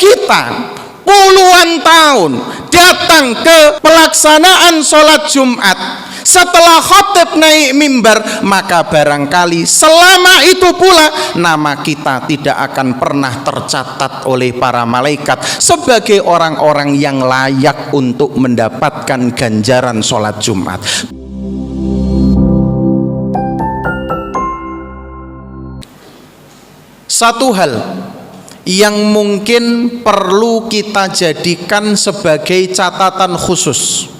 kita puluhan tahun datang ke pelaksanaan sholat Jumat, setelah khatib naik mimbar, maka barangkali selama itu pula nama kita tidak akan pernah tercatat oleh para malaikat sebagai orang-orang yang layak untuk mendapatkan ganjaran sholat Jumat. Satu hal yang mungkin perlu kita jadikan sebagai catatan khusus,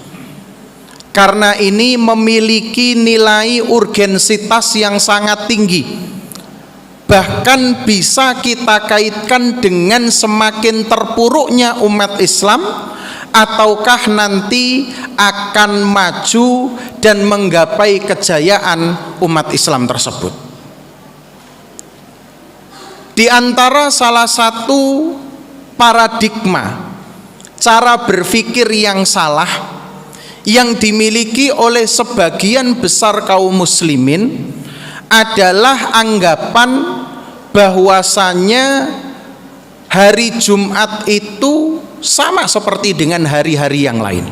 karena ini memiliki nilai urgensitas yang sangat tinggi, bahkan bisa kita kaitkan dengan semakin terpuruknya umat Islam ataukah nanti akan maju dan menggapai kejayaan umat Islam tersebut. Di antara salah satu paradigma cara berpikir yang salah yang dimiliki oleh sebagian besar kaum muslimin adalah anggapan bahwasanya hari Jumat itu sama seperti dengan hari-hari yang lain.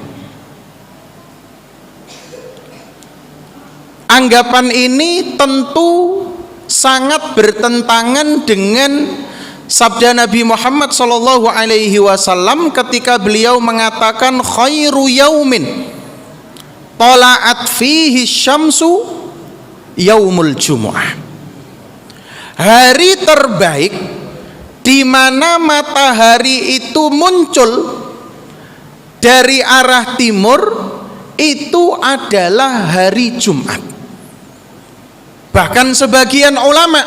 Anggapan ini tentu sangat bertentangan dengan sabda Nabi Muhammad SAW ketika beliau mengatakan khairu yaumin tala'at fihi syamsu yaumul jumu'ah. Hari terbaik di mana matahari itu muncul dari arah timur itu adalah hari Jumat. Bahkan sebagian ulama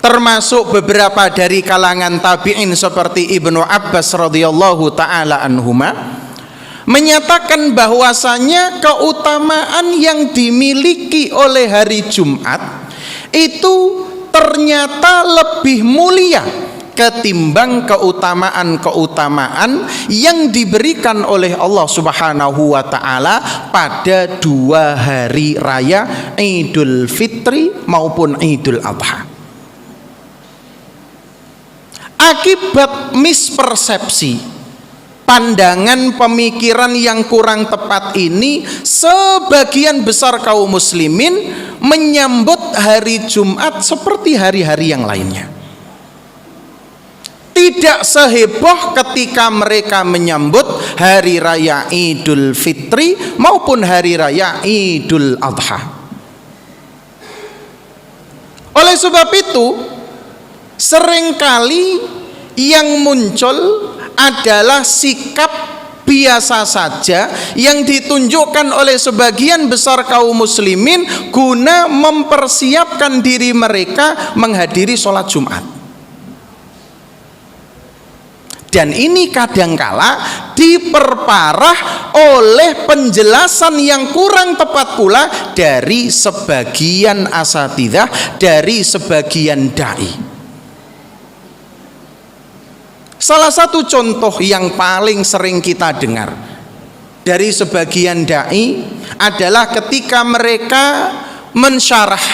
termasuk beberapa dari kalangan tabi'in seperti Ibnu Abbas radhiyallahu taala anhuma menyatakan bahwasanya keutamaan yang dimiliki oleh hari Jumat itu ternyata lebih mulia ketimbang keutamaan-keutamaan yang diberikan oleh Allah Subhanahu wa taala pada dua hari raya Idul Fitri maupun Idul Adha. Akibat mispersepsi, pandangan pemikiran yang kurang tepat ini, sebagian besar kaum muslimin menyambut hari Jumat seperti hari-hari yang lainnya. Tidak seheboh ketika mereka menyambut hari raya Idul Fitri maupun hari raya Idul Adha. Oleh sebab itu, seringkali yang muncul adalah sikap biasa saja yang ditunjukkan oleh sebagian besar kaum muslimin guna mempersiapkan diri mereka menghadiri sholat Jumat. Dan ini kadangkala diperparah oleh penjelasan yang kurang tepat pula dari sebagian asatidzah, dari sebagian dai. Salah satu contoh yang paling sering kita dengar dari sebagian dai adalah ketika mereka mensyarah,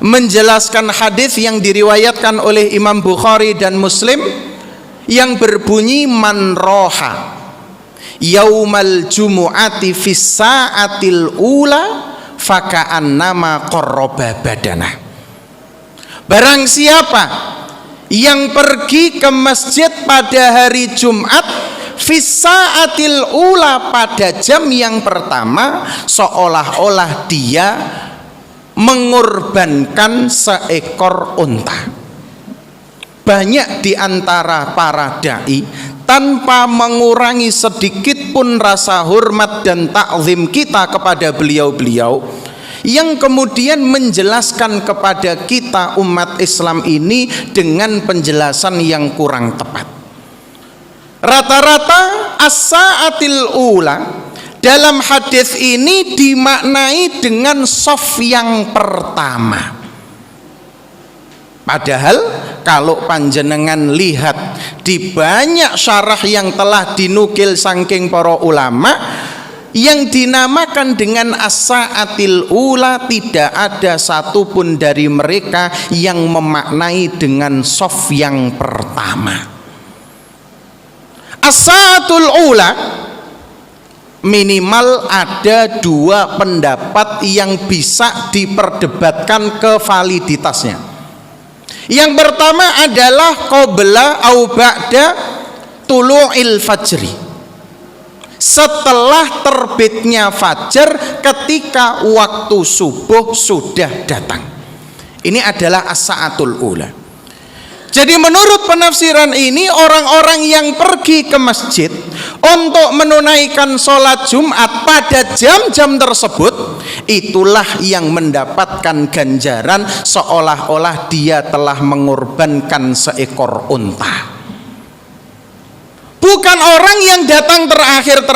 menjelaskan hadis yang diriwayatkan oleh Imam Bukhari dan Muslim yang berbunyi man roha yaumal jumu'ati fis sa'atil ula faka'annama qarraba badanah. Barang siapa yang pergi ke masjid pada hari Jumat fis sa'atil ula pada jam yang pertama, seolah-olah dia mengorbankan seekor unta. Banyak di antara para dai tanpa mengurangi sedikit pun rasa hormat dan takzim kita kepada beliau-beliau yang kemudian menjelaskan kepada kita umat Islam ini dengan penjelasan yang kurang tepat. Rata-rata as-sa'atil ula dalam hadis ini dimaknai dengan shaf yang pertama. Padahal kalau panjenengan lihat di banyak syarah yang telah dinukil saking para ulama, yang dinamakan dengan as-sa'atil ula tidak ada satupun dari mereka yang memaknai dengan shaf yang pertama. As-sa'atul ula, minimal ada dua pendapat yang bisa diperdebatkan kevaliditasnya. Yang pertama adalah qabla au ba'da tulu'il fajri, setelah terbitnya fajar ketika waktu subuh sudah datang. Ini adalah as-sa'atul ula. Jadi menurut penafsiran ini, orang-orang yang pergi ke masjid untuk menunaikan sholat Jumat pada jam-jam tersebut, itulah yang mendapatkan ganjaran seolah-olah dia telah mengorbankan seekor unta. Bukan orang yang datang terakhir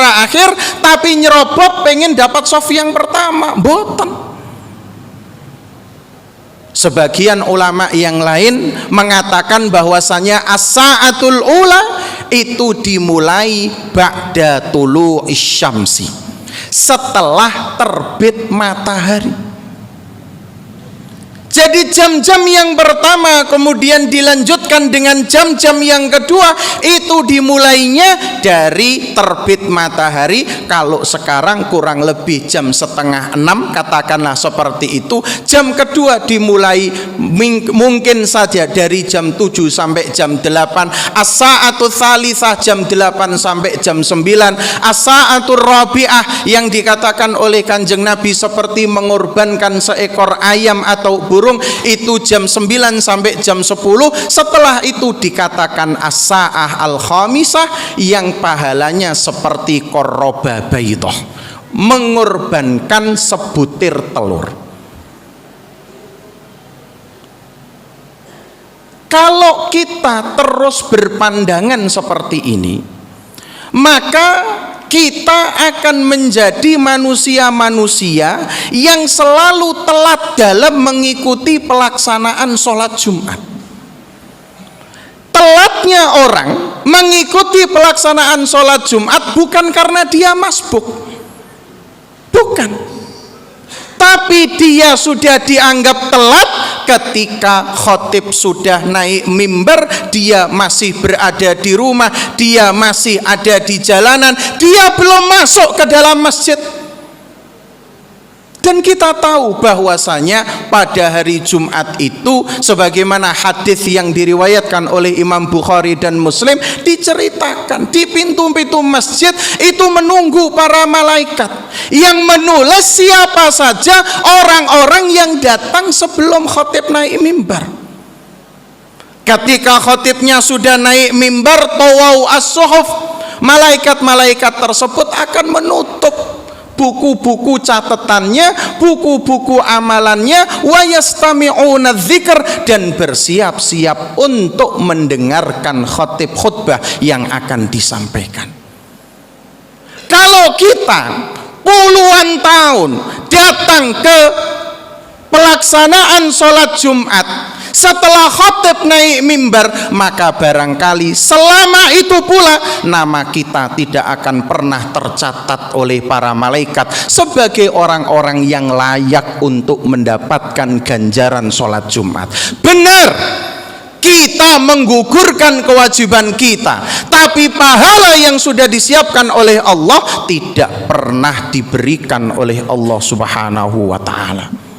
tapi nyerobot pengen dapat sof yang pertama, boten. Sebagian ulama yang lain mengatakan bahwasanya as-sa'atul ula itu dimulai ba'da tulu'is syamsi, setelah terbit matahari. Jadi jam-jam yang pertama kemudian dilanjutkan dengan jam-jam yang kedua, itu dimulainya dari terbit matahari. Kalau sekarang kurang lebih jam 5:30, katakanlah seperti itu. Jam kedua dimulai mungkin saja dari jam 7 sampai jam 8. As-sa'atul tsalitsah jam 8 sampai jam 9. As-sa'atul rabi'ah yang dikatakan oleh Kanjeng Nabi seperti mengorbankan seekor ayam atau burung, itu jam 9 sampai jam 10. Setelah itu dikatakan as-sa'ah al-khamisah yang pahalanya seperti qarraba baidah, mengorbankan sebutir telur. Kalau kita terus berpandangan seperti ini, maka kita akan menjadi manusia-manusia yang selalu telat dalam mengikuti pelaksanaan sholat Jumat. Telatnya orang mengikuti pelaksanaan sholat Jumat bukan karena dia masbuk, bukan, tapi dia sudah dianggap telat ketika khotib sudah naik mimbar, dia masih berada di rumah, dia masih ada di jalanan, dia belum masuk ke dalam masjid. Dan kita tahu bahwasanya pada hari Jumat itu, sebagaimana hadis yang diriwayatkan oleh Imam Bukhari dan Muslim, diceritakan di pintu-pintu masjid itu menunggu para malaikat yang menulis siapa saja orang-orang yang datang sebelum khotib naik mimbar. Ketika khotibnya sudah naik mimbar, tawau as-suhuf, malaikat-malaikat tersebut akan menutup buku-buku catatannya, buku-buku amalannya, wa yastami'una dzikr, dan bersiap-siap untuk mendengarkan khotib khutbah yang akan disampaikan. Kalau kita puluhan tahun datang ke pelaksanaan sholat Jumat setelah khotib naik mimbar, maka barangkali selama itu pula nama kita tidak akan pernah tercatat oleh para malaikat sebagai orang-orang yang layak untuk mendapatkan ganjaran sholat Jumat. Benar, kita menggugurkan kewajiban kita, tapi pahala yang sudah disiapkan oleh Allah tidak pernah diberikan oleh Allah Subhanahu wa ta'ala.